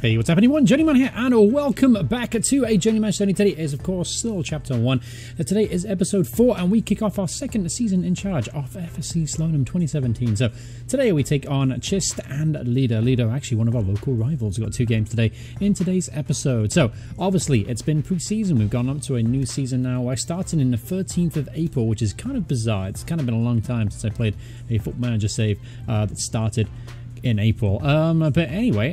Hey, what's happening, everyone? Journeyman here, and welcome back to a Journeyman's Journey. Today is, of course, still Chapter 1. Today is Episode 4, and we kick off our second season in charge of FC Slonim 2017. So, today we take on Schist and Lida. Lida are actually one of our local rivals. We've got 2 games today in today's episode. So, obviously, it's been pre-season. We've gone up to a new season now. I started in the 13th of April, which is kind of bizarre. It's kind of been a long time since I played a Football Manager save that started in April. But anyway,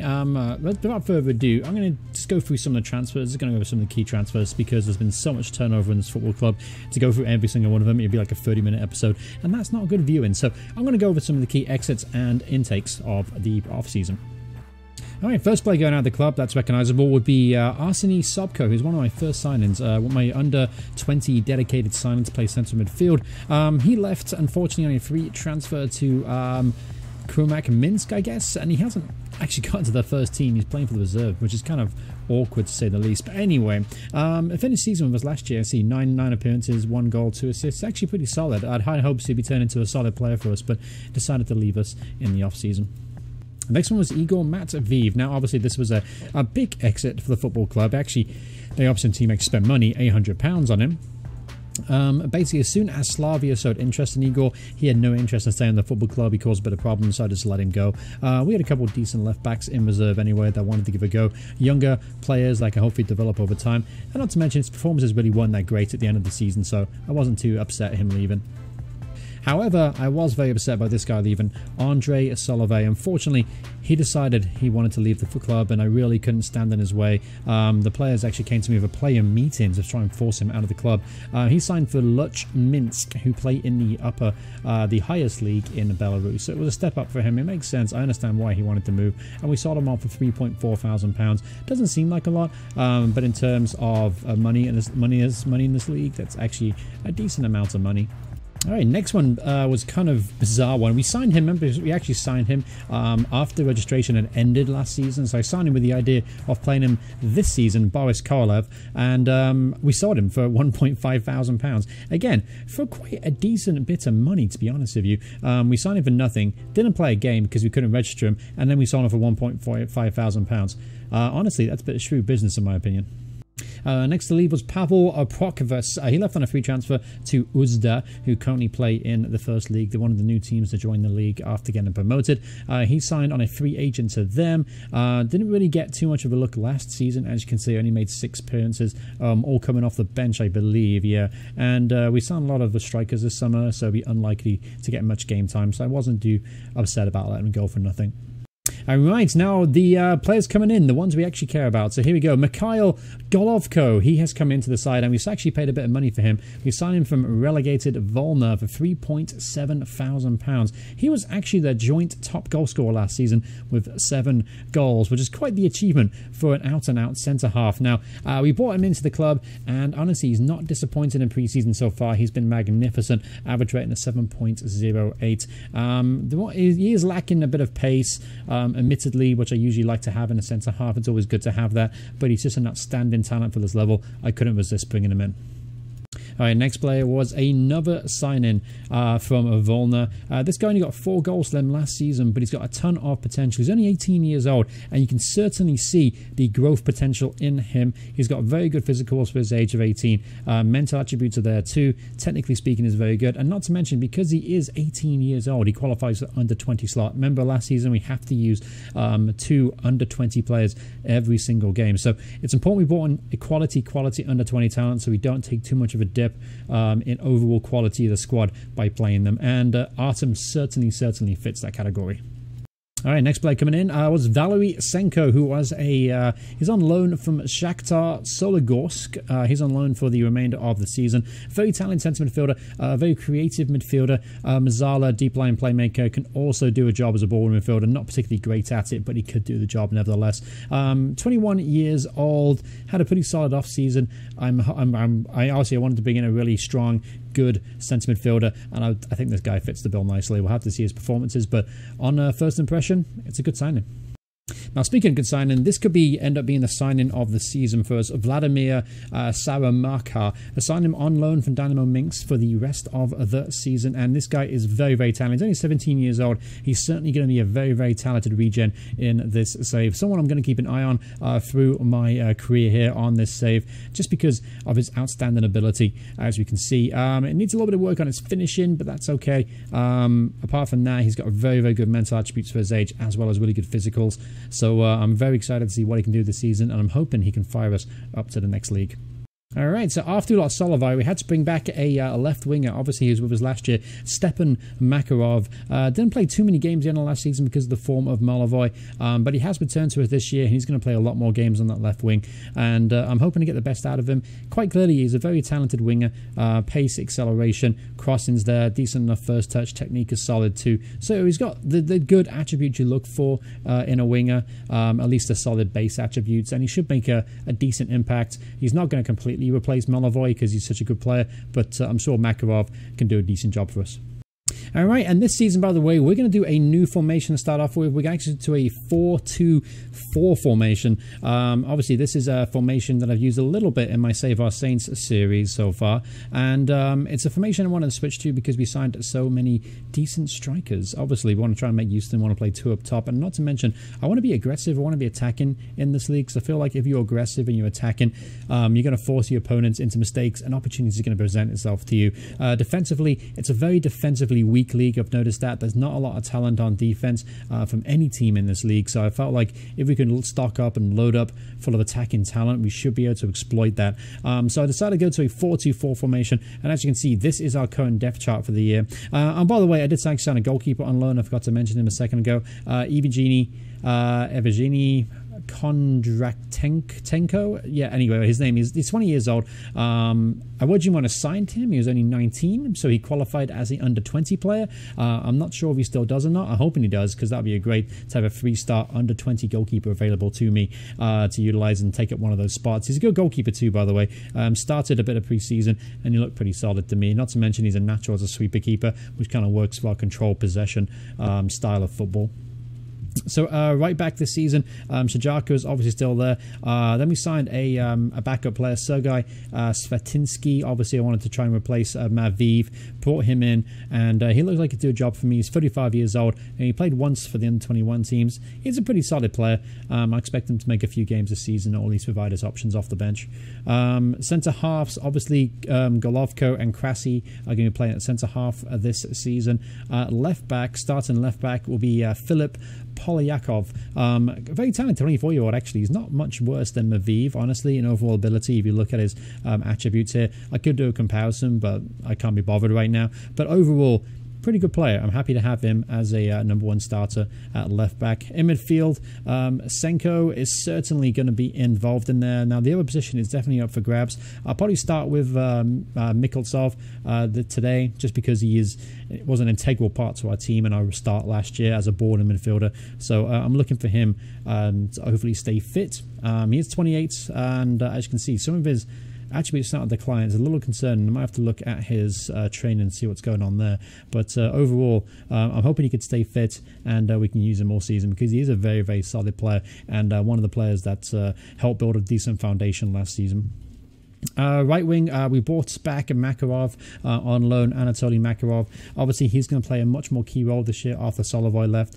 without further ado, I'm going to just go through some of the transfers. I'm going to go over some of the key transfers because there's been so much turnover in this football club. To go through every single one of them, it'd be like a 30-minute episode, and that's not good viewing. So I'm going to go over some of the key exits and intakes of the off-season. Alright, first player going out of the club that's recognisable would be Arseny Sobko, who's one of my first signings, my under-20 dedicated signing to play central midfield. He left, unfortunately, on a free transfer to Minsk, I guess, and he hasn't actually gotten to the first team. He's playing for the reserve, which is kind of awkward to say the least. But anyway, I finished season with us last year. I see 9 appearances, 1 goal, 2 assists. Actually pretty solid. I had high hopes he'd be turned into a solid player for us, but decided to leave us in the off-season. The next one was Igor Matveev. Now, obviously, this was a big exit for the football club. Actually, the opposite team actually spent money, £800 on him. Basically, as soon as Slavia showed interest in Igor, he had no interest in staying in the football club. He caused a bit of problems, so I just let him go. We had a couple of decent left backs in reserve anyway that wanted to give a go. Younger players that can hopefully develop over time, and not to mention his performances really weren't that great at the end of the season, so I wasn't too upset him leaving. However, I was very upset by this guy leaving, Andrei Solovey. Unfortunately, he decided he wanted to leave the club, and I really couldn't stand in his way. The players actually came to me with a player meetings to try and force him out of the club. He signed for Luch Minsk, who play in the highest league in Belarus. So it was a step up for him. It makes sense. I understand why he wanted to move, and we sold him off for £3,400. Doesn't seem like a lot, but in terms of money in this league, that's actually a decent amount of money. Alright, next one was kind of bizarre one. We signed him, remember, we actually signed him after registration had ended last season. So I signed him with the idea of playing him this season, Boris Korolev, and we sold him for £1,500. Again, for quite a decent bit of money, to be honest with you. We signed him for nothing, didn't play a game because we couldn't register him, and then we sold him for £1,500. Honestly, that's a bit of shrewd business in my opinion. Next to leave was Pavel Prokvas. He left on a free transfer to Uzda, who currently play in the first league. They're one of the new teams to join the league after getting promoted. He signed on a free agent to them. Didn't really get too much of a look last season. As you can see, only made 6 appearances, all coming off the bench, I believe. Yeah, and we signed a lot of the strikers this summer, so it'd be unlikely to get much game time. So I wasn't too upset about letting him go for nothing. Alright, now the players coming in, the ones we actually care about. So here we go. Mikhail Golovko, he has come into the side, and we've actually paid a bit of money for him. We signed him from relegated Volna for £3,700. He was actually the joint top goal scorer last season with 7 goals, which is quite the achievement for an out-and-out centre-half. Now, we brought him into the club, and honestly, he's not disappointed in pre-season so far. He's been magnificent, average rating of 7.08. He is lacking a bit of pace, admittedly, which I usually like to have in a centre half. It's always good to have that, but he's just an outstanding talent for this level. I couldn't resist bringing him in. Alright, next player was another sign-in from Volna. This guy only got 4 goals for them last season, but he's got a ton of potential. He's only 18 years old, and you can certainly see the growth potential in him. He's got very good physicals for his age of 18. Mental attributes are there too. Technically speaking, is very good. And not to mention, because he is 18 years old, he qualifies for under 20 slot. Remember, last season we have to use 2 under 20 players every single game. So it's important we brought in a quality under 20 talent, so we don't take too much of a dip in overall quality of the squad by playing them, and Artem certainly fits that category. Alright, next player coming in was Valery Senko, who was he's on loan from Shakhtar Soligorsk. He's on loan for the remainder of the season. Very talented centre midfielder, very creative midfielder. Mazzala, deep line playmaker, can also do a job as a ball midfielder. Not particularly great at it, but he could do the job nevertheless. 21 years old, had a pretty solid off season. I wanted to bring in a really strong, good centre midfielder, and I think this guy fits the bill nicely. We'll have to see his performances, but on first impression, it's a good signing. Now, speaking of good signing, this could end up being the signing of the season for us. Vladimir Saramarka, signed him on loan from Dynamo Minsk for the rest of the season, and this guy is very, very talented. He's only 17 years old. He's certainly going to be a very, very talented regen in this save. Someone I'm going to keep an eye on through my career here on this save, just because of his outstanding ability. As we can see, it needs a little bit of work on its finishing, but that's okay. Apart from that, he's got very, very good mental attributes for his age, as well as really good physicals. So I'm very excited to see what he can do this season, and I'm hoping he can fire us up to the next league. All right, so after we lost Solovay, we had to bring back a left winger. Obviously, he was with us last year, Stepan Makarov. Didn't play too many games in the last season because of the form of Malovoy, but he has returned to us this year, and he's going to play a lot more games on that left wing, and I'm hoping to get the best out of him. Quite clearly, he's a very talented winger. Pace, acceleration, crossings there, decent enough first touch, technique is solid too. So he's got the good attributes you look for in a winger, at least the solid base attributes, and he should make a decent impact. He's not going to completely replace Malovoy because he's such a good player, but I'm sure Makarov can do a decent job for us. Alright, and this season, by the way, we're going to do a new formation to start off with. We're actually to a 4-2-4 formation. Obviously, this is a formation that I've used a little bit in my Save Our Saints series so far, and it's a formation I wanted to switch to because we signed so many decent strikers. Obviously, we want to try and make use of them, want to play two up top, and not to mention, I want to be aggressive, I want to be attacking in this league, because I feel like if you're aggressive and you're attacking, you're going to force your opponents into mistakes, and opportunities are going to present itself to you. Defensively, it's a very defensively weak league. I've noticed that there's not a lot of talent on defense from any team in this league, so I felt like if we could stock up and load up full of attacking talent, we should be able to exploit that. So I decided to go to a 4-2-4 formation, and as you can see, this is our current depth chart for the year. And by the way, I did actually sign a goalkeeper on loan. I forgot to mention him a second ago. Evgeny Kondratenko. Yeah, anyway, his name is, he's 20 years old. Awojimon assigned him. He was only 19, so he qualified as an under-20 player. I'm not sure if he still does or not. I'm hoping he does, because that would be great to have a 3-star under-20 goalkeeper available to me to utilize and take up one of those spots. He's a good goalkeeper too, by the way. Started a bit of pre-season, and he looked pretty solid to me. Not to mention he's a natural as a sweeper keeper, which kind of works for our controlled possession style of football. So right back this season, Shajarko is obviously still there. Then we signed a backup player, Sergei Svetinsky. Obviously, I wanted to try and replace Maviv. Brought him in, and he looks like he could do a job for me. He's 35 years old, and he played once for the under-21 teams. He's a pretty solid player. I expect him to make a few games this season, or at least provide us options off the bench. Centre halves, obviously, Golovko and Krasi are going to be playing at centre half this season. Left back, starting left back, will be Philip Polyakov, a very talented 24-year-old. Actually, he's not much worse than Maviv, honestly, in overall ability. If you look at his attributes here, I could do a comparison, but I can't be bothered right now. But overall, pretty good player. I'm happy to have him as a #1 starter at left back. In midfield, Senko is certainly going to be involved in there. Now, the other position is definitely up for grabs. I'll probably start with Mikoltsov today, just because it was an integral part to our team and our start last year as a boarding midfielder. So I'm looking for him to hopefully stay fit. He is 28, and as you can see, some of his attributes started to decline. It's a little concerned. I might have to look at his training and see what's going on there. But overall, I'm hoping he could stay fit, and we can use him all season, because he is a very, very solid player, and one of the players that helped build a decent foundation last season. Right wing, we brought back Makarov on loan, Anatoly Makarov. Obviously, he's going to play a much more key role this year after Solovay left.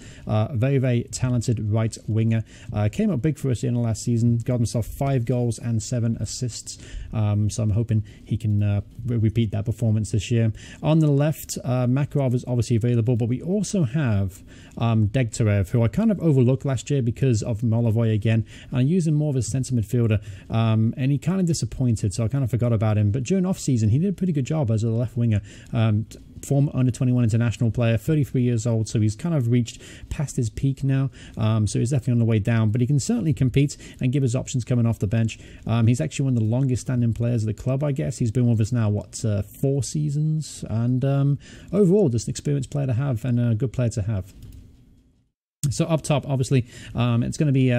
Very, very talented right winger. Came up big for us in the last season. Got himself 5 goals and 7 assists. So I'm hoping he can repeat that performance this year. On the left, Makarov is obviously available, but we also have Degtarev, who I kind of overlooked last year because of Malovoy again. And I used him more as a centre midfielder, and he kind of disappointed, so I kind of forgot about him. But during off-season, he did a pretty good job as a left winger. Former under-21 international player, 33 years old, so he's kind of reached past his peak now. So he's definitely on the way down, but he can certainly compete and give us options coming off the bench. He's actually one of the longest standing players of the club, I guess. He's been with us now, what, 4 seasons? And overall, just an experienced player to have and a good player to have. So up top, obviously, it's going to be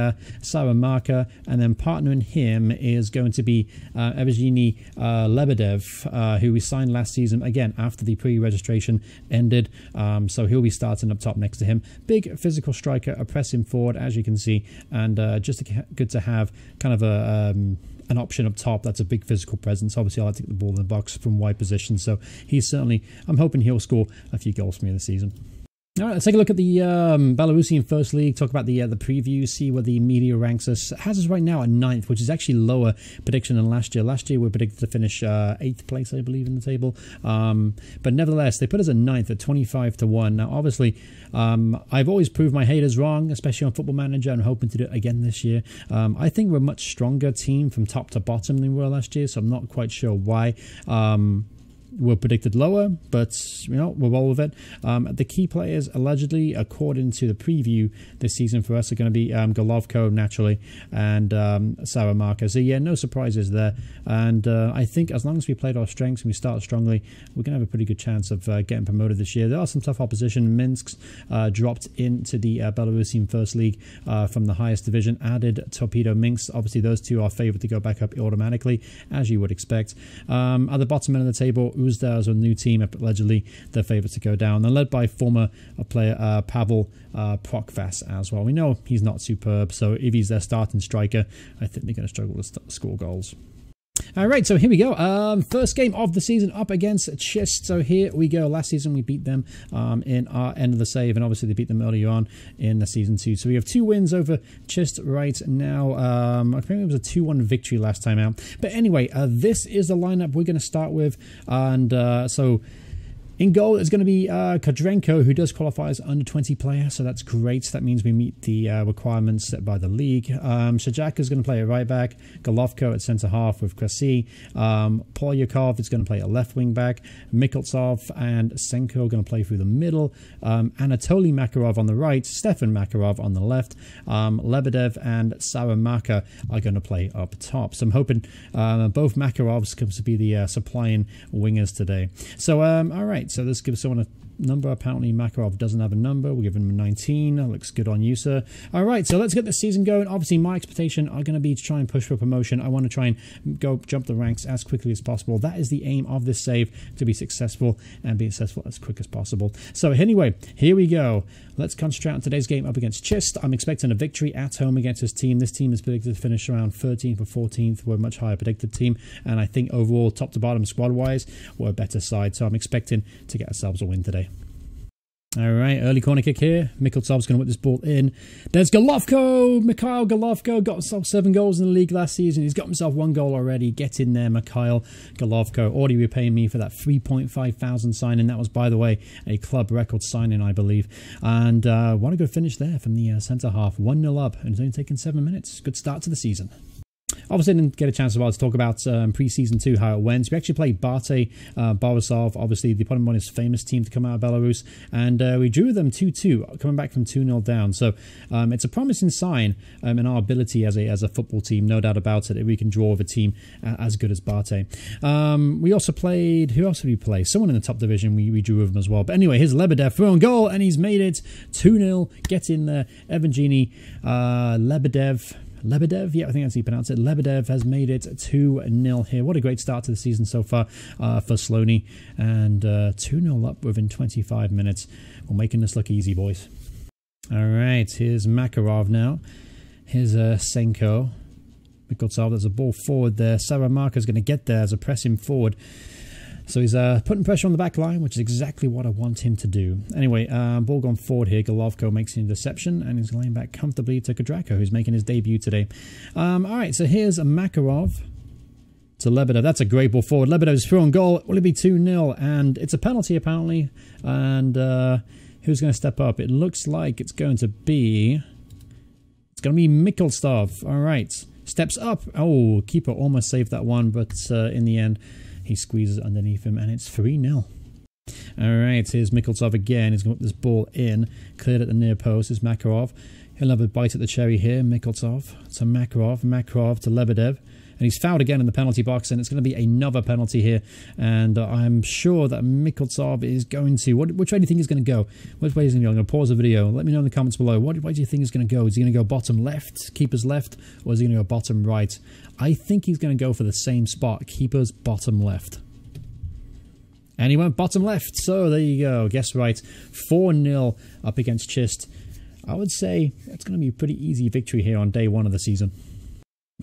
Salamanca, and then partnering him is going to be Evgeny Lebedev, who we signed last season, again, after the pre-registration ended. So he'll be starting up top next to him. Big physical striker, a pressing forward, as you can see, and just good to have kind of an option up top that's a big physical presence. Obviously, I like to get the ball in the box from wide position, so he's certainly, I'm hoping he'll score a few goals for me this season. All right, let's take a look at the Belarusian First League, talk about the preview, see where the media ranks us. It has us right now at 9th, which is actually lower prediction than last year. Last year, we were predicted to finish 8th place, I believe, in the table. But nevertheless, they put us at 9th at 25-1. Now, obviously, I've always proved my haters wrong, especially on Football Manager. I'm hoping to do it again this year. I think we're a much stronger team from top to bottom than we were last year, so I'm not quite sure why. Were predicted lower, but you know, we'll roll with it. The key players, allegedly, according to the preview this season for us, are going to be Golovko, naturally, and Salamanca. So yeah, no surprises there. And I think as long as we played our strengths and we start strongly, we're going to have a pretty good chance of getting promoted this year. There are some tough opposition. Minsk dropped into the Belarusian First League from the highest division, added Torpedo Minsk. Obviously, those two are favored to go back up automatically, as you would expect. At the bottom end of the table, Uzda is a new team, allegedly they're favourites to go down. They're led by former player Pavel Prokvas as well. We know he's not superb, so if he's their starting striker, I think they're going to struggle to score goals. All right, so here we go. First game of the season up against Schist. So here we go. Last season we beat them in our end of the save, and obviously they beat them earlier on in the season 2. So we have 2 wins over Schist right now. I think it was a 2-1 victory last time out. But anyway, this is the lineup we're going to start with, and so in goal is going to be Kodrenko, who does qualify as under 20 player, so that's great. That means we meet the requirements set by the league. Shajak is going to play at right back, Golovko at centre half with Krasi. Polyakov is going to play at left wing back. Mikoltsov and Senko are going to play through the middle. Anatoly Makarov on the right, Stefan Makarov on the left. Lebedev and Salamanca are going to play up top. So I'm hoping both Makarovs comes to be the supplying wingers today. So all right. So this gives someone a number. Apparently Makarov doesn't have a number. We'll give him a 19. That looks good on you, sir. All right, so let's get the season going. Obviously, my expectation are going to be to try and push for promotion. I want to try and jump the ranks as quickly as possible. That is the aim of this save, to be successful and be successful as quick as possible. So anyway, here we go. Let's concentrate on today's game up against Schist. I'm expecting a victory at home against this team. This team is predicted to finish around 13th or 14th. We're a much higher predicted team, and I think overall, top to bottom, squad-wise, we're a better side. So I'm expecting to get ourselves a win today. All right, early corner kick here. Mikoltsov's going to whip this ball in. There's Golovko. Mikhail Golovko got himself 7 goals in the league last season. He's got himself 1 goal already. Get in there, Mikhail Golovko. Already repaying me for that 3.5 thousand signing. That was, by the way, a club record signing, I believe. And what a good finish there from the centre half. 1-0 up, and it's only taken 7 minutes. Good start to the season. Obviously, I didn't get a chance as well to talk about pre-season 2, how it went. We actually played Bate Borisov, obviously the opponent, one of his famous team to come out of Belarus, and we drew them 2-2, coming back from 2-0 down. So it's a promising sign in our ability as a football team, no doubt about it, if we can draw with a team as good as Bate. We also played, who else did we play? Someone in the top division, we drew with them as well. But anyway, here's Lebedev throwing goal, and he's made it 2-0. Get in there, Evgeny Lebedev, yeah, I think that's how you pronounce it. Lebedev has made it 2-0 here. What a great start to the season so far for Slonim. And 2-0 up within 25 minutes. We're making this look easy, boys. All right, here's Makarov now. Here's Senko. Mikoltsov, there's a ball forward there. Salamanca is going to get there as a pressing forward. So he's putting pressure on the back line, which is exactly what I want him to do. Anyway, ball gone forward here. Golovko makes an interception, and he's laying back comfortably to Kodrenko, who's making his debut today. All right, so here's Makarov to Lebedev. That's a great ball forward. Lebedev's through on goal. Will it be 2-0? And it's a penalty, apparently. And who's going to step up? It looks like it's going to be Mikoltsov. All right, steps up. Oh, keeper almost saved that one, but in the end, he squeezes underneath him, and it's 3-0. All right, here's Mikoltsov again. He's going to put this ball in, cleared at the near post. Is Makarov. He'll have a bite at the cherry here. Mikoltsov to Makarov. Makarov to Lebedev. and he's fouled again in the penalty box, and it's going to be another penalty here. And I'm sure that Mikultsov is going to... Which way do you think he's going to go? Which way is he going to go? I'm going to pause the video. Let me know in the comments below. What way do you think he's going to go? Is he going to go bottom left, keeper's left, or is he going to go bottom right? I think he's going to go for the same spot, keeper's bottom left. And he went bottom left, so there you go. Guess right. 4-0 up against Schist. I would say it's going to be a pretty easy victory here on day 1 of the season.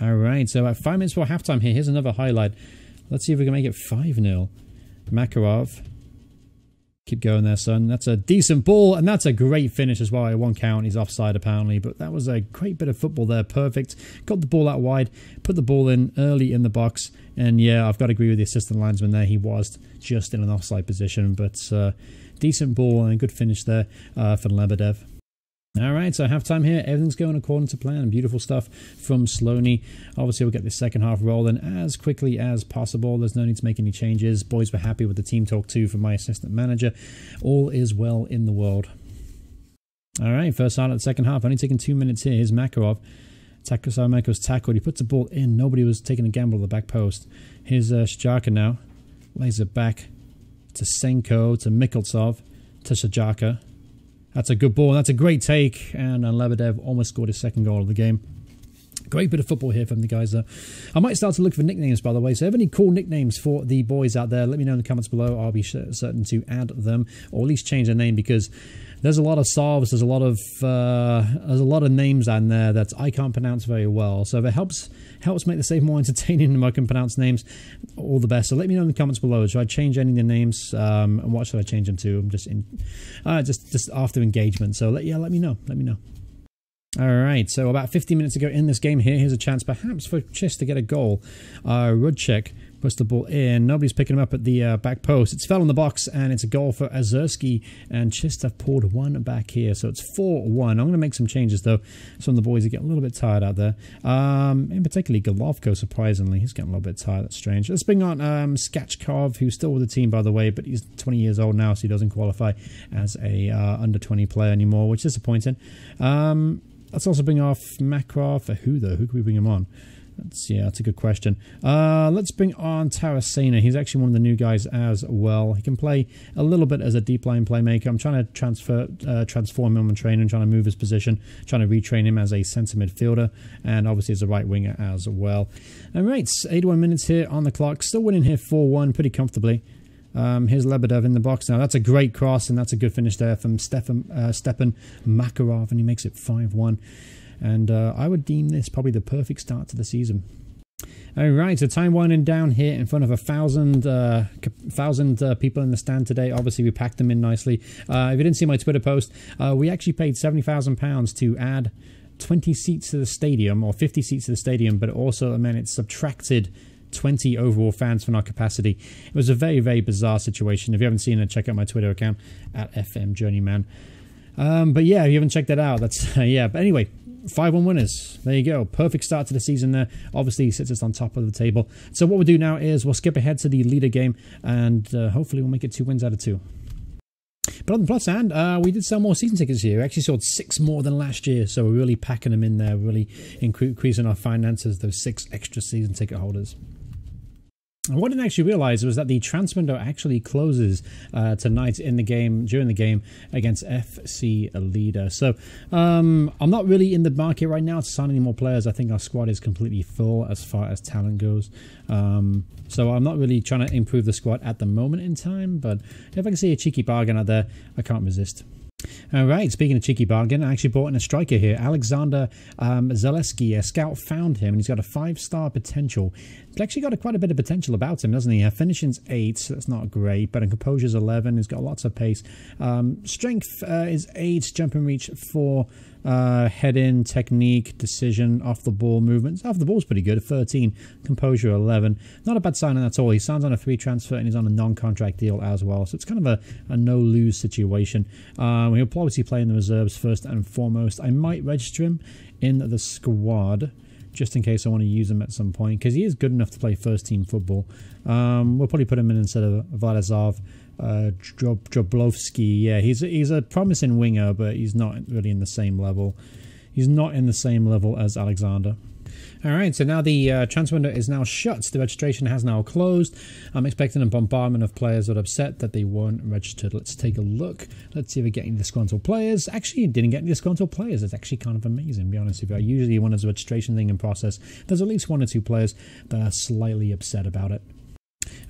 Alright, so at 5 minutes before halftime here, here's another highlight. Let's see if we can make it 5-0. Makarov. Keep going there, son. That's a decent ball, and that's a great finish as well. It won't count. He's offside, apparently, but that was a great bit of football there. Perfect. Got the ball out wide, put the ball in early in the box, and yeah, I've got to agree with the assistant linesman there. He was just in an offside position, but decent ball and a good finish there for Lebedev. Alright, so halftime here, everything's going according to plan. Beautiful stuff from Slonim. Obviously, we'll get the second half rolling as quickly as possible. There's no need to make any changes. Boys were happy with the team talk too from my assistant manager. All is well in the world. Alright, first start at the second half. Only taking 2 minutes here. Here's Makarov. Makarov tackled. He puts the ball in. Nobody was taking a gamble at the back post. Here's Sjaka now. Lays it back to Senko, to Mikultsov, to Sjaka. That's a good ball. That's a great take. And Lebedev almost scored his second goal of the game. Great bit of football here from the guys there. I might start to look for nicknames, by the way. So if any cool nicknames for the boys out there, let me know in the comments below. I'll be certain to add them, or at least change their name, because there's a lot of Slavs, there's a lot of names down there that I can't pronounce very well. So if it helps make the save more entertaining and I can pronounce names, all the best. So let me know in the comments below. Should I change any of the names? And what should I change them to? I'm just after engagement. So let me know. Let me know. Alright, so about 15 minutes ago in this game here, here's a chance perhaps for Schist to get a goal. Rudchek puts the ball in. Nobody's picking him up at the back post. It's fell in the box, and it's a goal for Azursky, and Schist have pulled one back here, so it's 4-1. I'm going to make some changes, though. Some of the boys are getting a little bit tired out there. In particularly Golovko, surprisingly. He's getting a little bit tired. That's strange. Let's bring on Skachkov, who's still with the team, by the way, but he's 20 years old now, so he doesn't qualify as a under-20 player anymore, which is disappointing. Let's also bring off Makarov. Who, though? Who can we bring him on? That's a good question. Let's bring on Tarasena. He's actually one of the new guys as well. He can play a little bit as a deep line playmaker. I'm trying to transform him and train him, trying to move his position, trying to retrain him as a centre midfielder, and obviously as a right winger as well. All right, 81 minutes here on the clock. Still winning here 4-1 pretty comfortably. Here's Lebedev in the box now. That's a great cross, and that's a good finish there from Stepan Makarov, and he makes it 5-1. And I would deem this probably the perfect start to the season. All right, so time winding down here in front of 1,000 people in the stand today. Obviously, we packed them in nicely. If you didn't see my Twitter post, we actually paid £70,000 to add 20 seats to the stadium, or 50 seats to the stadium, but also meant it subtracted 20 overall fans from our capacity. It was a very, very bizarre situation. If you haven't seen it, check out my Twitter account at FM Journeyman. But yeah, if you haven't checked that out, that's yeah. But anyway, 5-1 winners. There you go. Perfect start to the season there. Obviously, he sits us on top of the table. So what we'll do now is we'll skip ahead to the Lida game, and hopefully we'll make it 2 wins out of 2. But on the plus hand, we did sell more season tickets here. We actually sold 6 more than last year, so we're really packing them in there, really increasing our finances, those 6 extra season ticket holders. And what I didn't actually realize was that the transfer window actually closes tonight in the game, during the game against FC Lida. So I'm not really in the market right now to sign any more players. I think our squad is completely full as far as talent goes. So I'm not really trying to improve the squad at the moment in time, but if I can see a cheeky bargain out there, I can't resist. Alright, speaking of cheeky bargain, I actually bought in a striker here, Alexander Zaleski. A scout found him, and he's got a 5-star potential. He's actually got quite a bit of potential about him, doesn't he? Finishing's 8, so that's not great, but in composure's 11. He's got lots of pace. Strength is 8, jump and reach 4, head-in, technique, decision, off-the-ball movements. Off the ball's pretty good, 13, composure 11. Not a bad signing at all. He signs on a free transfer, and he's on a non-contract deal as well, so it's kind of a no-lose situation. He'll obviously play in the reserves first and foremost. I might register him in the squad just in case I want to use him at some point, because he is good enough to play first-team football. We'll probably put him in instead of Vladazov. Droblovsky, yeah, he's a promising winger, but he's not really in the same level. He's not in the same level as Alexander. Alright, so now the transfer window is now shut. The registration has now closed. I'm expecting a bombardment of players that are upset that they weren't registered. Let's take a look. Let's see if we get any disgruntled players. Actually, it didn't get any disgruntled players. It's actually kind of amazing, to be honest with you. Usually when there's a registration thing in process, there's at least 1 or 2 players that are slightly upset about it.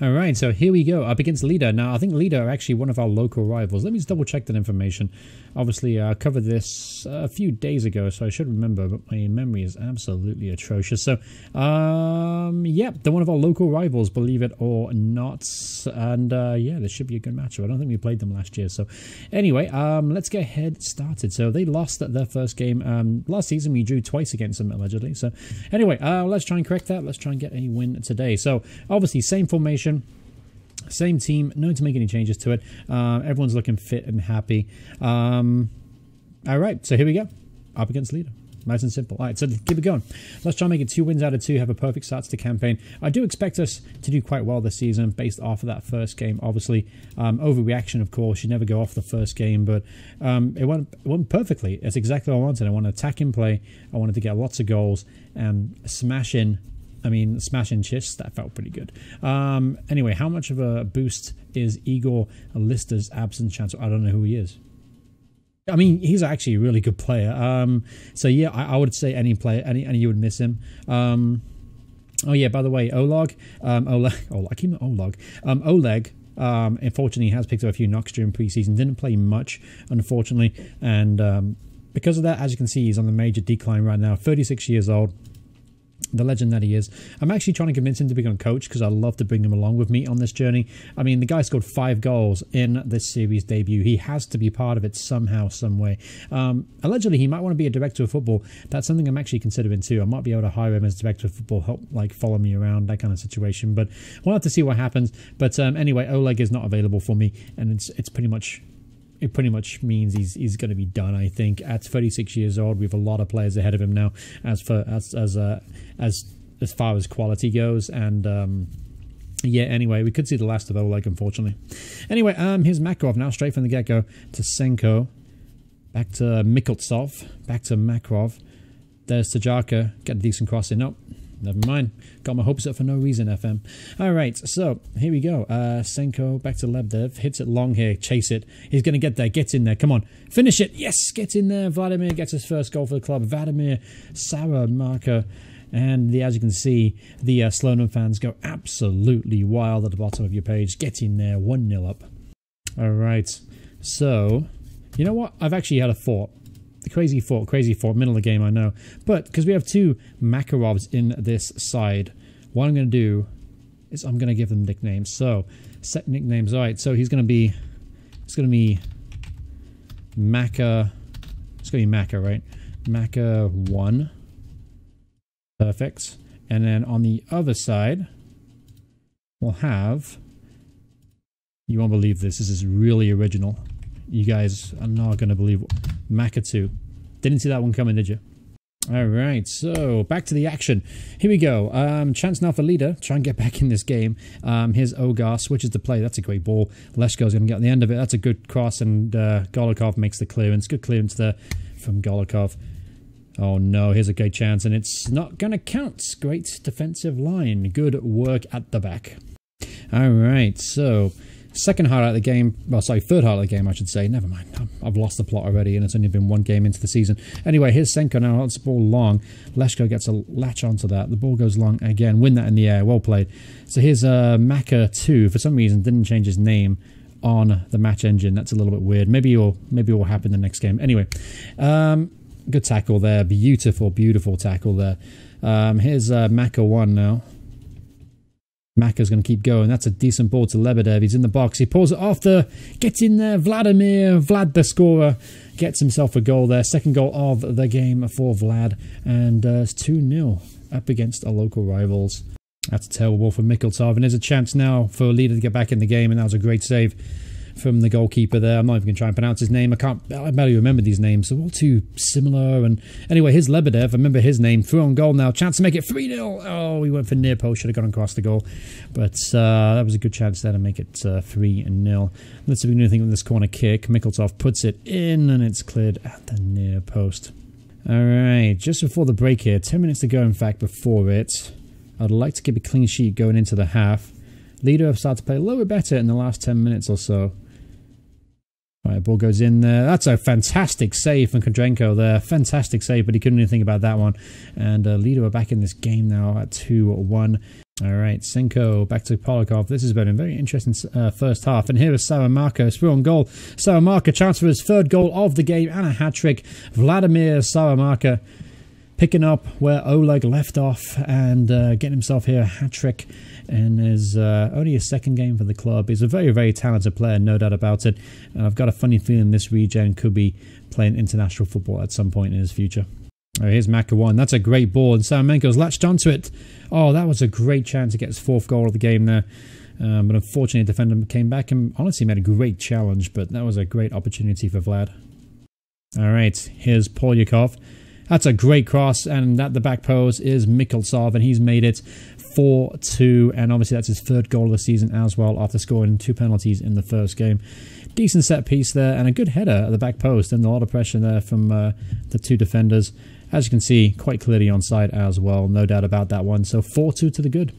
Alright, so here we go, up against Lida. Now, I think Lida are actually one of our local rivals. Let me just double check that information. Obviously, I covered this a few days ago, so I should remember, but my memory is absolutely atrocious. So, yeah, they're one of our local rivals, believe it or not. And, yeah, this should be a good matchup. I don't think we played them last year. So, anyway, let's get ahead started. So, they lost their first game. Last season, we drew twice against them, allegedly. So, anyway, let's try and correct that. Let's try and get a win today. So, obviously, same formation. Same team, no need to make any changes to it. Everyone's looking fit and happy. Alright, so here we go. Up against Lida. Nice and simple. Alright, so keep it going. Let's try and make it 2 wins out of 2, have a perfect start to the campaign. I do expect us to do quite well this season based off of that first game. Obviously, overreaction, of course. You never go off the first game, but it went perfectly. It's exactly what I wanted. I wanted to attack and play. I wanted to get lots of goals and smash in Schist. That felt pretty good. Anyway, how much of a boost is Igor Lista's absence chance? I don't know who he is. I mean, he's actually a really good player. So yeah, I would say any player, any you would miss him. Oh yeah, by the way, Oleg, unfortunately has picked up a few knocks during preseason. Didn't play much, unfortunately, and because of that, as you can see, he's on the major decline right now. 36 years old. The legend that he is. I'm actually trying to convince him to become a coach because I'd love to bring him along with me on this journey. I mean, the guy scored 5 goals in this series debut. He has to be part of it somehow, some way. Allegedly, he might want to be a director of football. That's something I'm actually considering too. I might be able to hire him as director of football, help like follow me around, that kind of situation. But we'll have to see what happens. But anyway, Oleg is not available for me, and it's pretty much. It pretty much means he's going to be done, I think. At 36 years old, we have a lot of players ahead of him now as far as quality goes. And yeah, anyway, we could see the last of Oleg, unfortunately. Anyway, here's Makarov now, straight from the get-go to Senko. Back to Mikultsov. Back to Makarov. There's Tajaka. Get a decent cross in. Nope. Never mind. Got my hopes up for no reason, FM. Alright, so here we go. Senko back to Lebdev. Hits it long here. Chase it. He's going to get there. Gets in there. Come on. Finish it. Yes, gets in there. Vladimir gets his first goal for the club. Vladimir Saramarka. And as you can see, the Slonim fans go absolutely wild at the bottom of your page. Get in there. 1-0 up. Alright. So, you know what? I've actually had a thought. Crazy thought, middle of the game, I know. But because we have 2 Makarovs in this side, what I'm going to do is I'm going to give them nicknames. So, set nicknames. Alright, so it's going to be Maka, it's going to be Maka, right? Maka 1. Perfect. And then on the other side, we'll have, you won't believe this is really original. You guys are not going to believe Maka 2. Didn't see that one coming, did you? Alright, so back to the action. Here we go. Chance now for Lida. Try and get back in this game. Here's Ogar. Switches the play. That's a great ball. Leshko's going to get on the end of it. That's a good cross, and Golikov makes the clearance. Good clearance there from Golikov. Oh no, here's a great chance, and it's not going to count. Great defensive line. Good work at the back. Alright, so second highlight of the game, well, sorry, third highlight of the game, I should say. Never mind, I've lost the plot already, and it's only been 1 game into the season. Anyway, here's Senko now, holds the ball long. Leshko gets a latch onto that. The ball goes long again. Win that in the air. Well played. So here's Maka 2. For some reason, didn't change his name on the match engine. That's a little bit weird. Maybe it will happen the next game. Anyway, good tackle there. Beautiful, beautiful tackle there. Here's Maka 1 now. Maka's going to keep going. That's a decent ball to Lebedev. He's in the box. He pulls it off gets in there. Vlad the scorer, gets himself a goal there. Second goal of the game for Vlad. And it's 2-0 up against our local rivals. That's a terrible ball for Mikultsov. And there's a chance now for Lida to get back in the game. And that was a great save from the goalkeeper there. I'm not even going to try and pronounce his name. I barely remember these names. They're all too similar. And anyway, here's Lebedev. I remember his name. Through on goal now. Chance to make it 3-0. Oh, he went for near post. Should have gone across the goal. But that was a good chance there to make it 3-0. Let's see if we can do anything with this corner kick. Mikultsov puts it in, and it's cleared at the near post. Alright, just before the break here, 10 minutes to go in fact before it. I'd like to keep a clean sheet going into the half. Lida have started to play a little bit better in the last 10 minutes or so. Alright, ball goes in there. That's a fantastic save from Kodrenko there. Fantastic save, but he couldn't even think about that one. And Lida are back in this game now at 2-1. Alright, Senko back to Polakov. This has been a very interesting first half. And here is Salamanca, through on goal. Salamanca, chance for his third goal of the game and a hat-trick. Vladimir Salamanca picking up where Oleg left off and getting himself here a hat-trick. And is only his second game for the club. He's a very, very talented player, no doubt about it. And I've got a funny feeling this regen could be playing international football at some point in his future. Oh, here's Makawan. That's a great ball, and Salamanca's latched onto it. Oh, that was a great chance to get his fourth goal of the game there. But unfortunately, the defender came back and honestly made a great challenge, but that was a great opportunity for Vlad. Alright, here's Polyakov. That's a great cross, and at the back post is Mikoltsov, and he's made it 4-2, and obviously that's his third goal of the season as well, after scoring 2 penalties in the first game. Decent set piece there, and a good header at the back post, and a lot of pressure there from the 2 defenders. As you can see, quite clearly onside as well, no doubt about that one. So 4-2 to the good.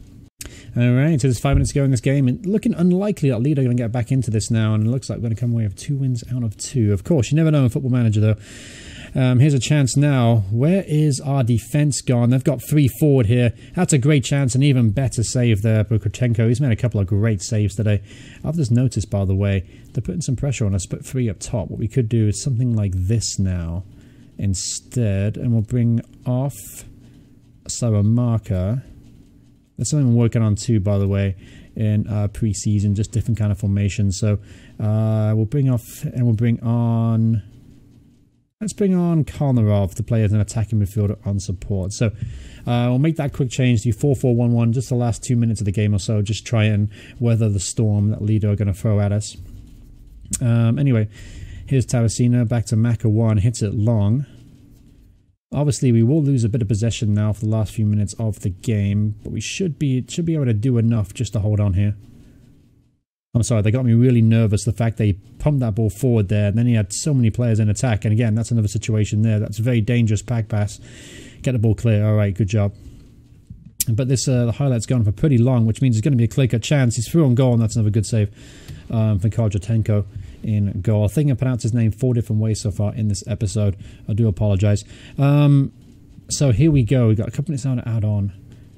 Alright, so there's 5 minutes to go in this game, and looking unlikely that Lida are going to get back into this now, and it looks like we're going to come away with 2 wins out of 2. Of course, you never know in Football Manager though. Here's a chance now. Where is our defense gone? They've got 3 forward here. That's a great chance, an even better save there for Krochenko. He's made a couple of great saves today. I've just noticed, by the way, they're putting some pressure on us, put 3 up top. What we could do is something like this now instead, and we'll bring off Salamanca. That's something we're working on too, by the way, in pre-season, just different kind of formations. So we'll bring off, and we'll bring on... Let's bring on Karnarov to play as an attacking midfielder on support. So we'll make that quick change to 4-4-1-1, just the last 2 minutes of the game or so. Just try and weather the storm that Lida are going to throw at us. Anyway, here's Tarasina, back to Maka1, hits it long. Obviously, we will lose a bit of possession now for the last few minutes of the game, but we should be able to do enough just to hold on here. I'm sorry, they got me really nervous, the fact they pumped that ball forward there, and then he had so many players in attack, and again, that's another situation there. That's a very dangerous pack pass. Get the ball clear. Alright, good job. But this the highlight's gone for pretty long, which means it's going to be a clear-cut chance. He's through on goal, and that's another good save for Kodrenko in goal. I think I pronounced his name 4 different ways so far in this episode. I do apologise. So here we go. We've got a couple minutes now to add on.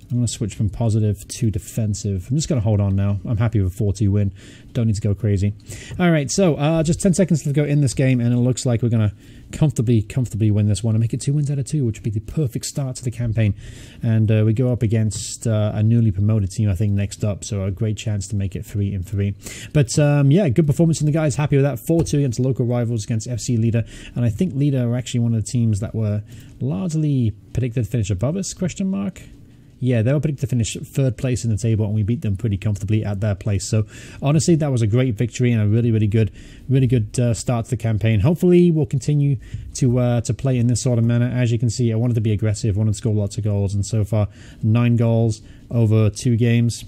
I'm going to switch from positive to defensive. I'm just going to hold on now. I'm happy with a 4-2 win. Don't need to go crazy. Alright, so just 10 seconds to go in this game, and it looks like we're going to comfortably win this one and make it 2 wins out of 2, which would be the perfect start to the campaign. And we go up against a newly promoted team, I think, next up, so a great chance to make it 3-3. But yeah, good performance from the guys. Happy with that. 4-2 against local rivals, against FC Lida. And I think Lida are actually one of the teams that were largely predicted to finish above us, question mark. Yeah, they were predicted to finish 3rd place in the table, and we beat them pretty comfortably at their place. So, honestly, that was a great victory and a really good start to the campaign. Hopefully, we'll continue to play in this sort of manner. As you can see, I wanted to be aggressive, wanted to score lots of goals, and so far, 9 goals over 2 games.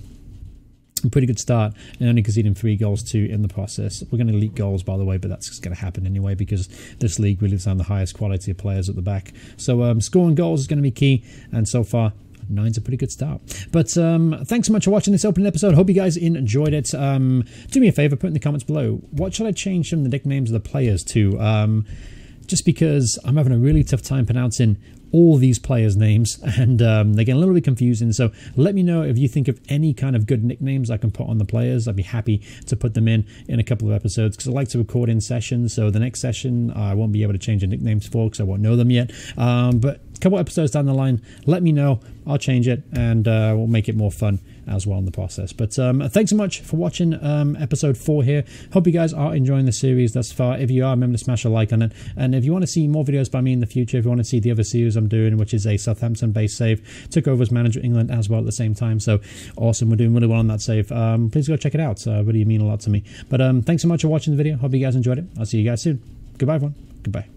A pretty good start, and only conceding 3 goals too in the process. We're going to leak goals, by the way, but that's just going to happen anyway because this league really is on the highest quality of players at the back. So, scoring goals is going to be key, and so far, 9's a pretty good start. But thanks so much for watching this opening episode. Hope you guys enjoyed it. Do me a favor, put in the comments below, what should I change some of the nicknames of the players to? Just because I'm having a really tough time pronouncing all these players' names, and they get a little bit confusing. So let me know if you think of any kind of good nicknames I can put on the players. I'd be happy to put them in a couple of episodes, because I like to record in sessions. So the next session I won't be able to change the nicknames for, because I won't know them yet. But a couple episodes down the line, let me know. I'll change it, and we'll make it more fun as well in the process. But thanks so much for watching episode 4 here. Hope you guys are enjoying the series thus far. If you are, remember to smash a like on it. And if you want to see more videos by me in the future, if you want to see the other series I'm doing, which is a Southampton based save, took over as manager of England as well at the same time. So awesome, we're doing really well on that save. Please go check it out. Really mean a lot to me. But thanks so much for watching the video. Hope you guys enjoyed it. I'll see you guys soon. Goodbye everyone. Goodbye.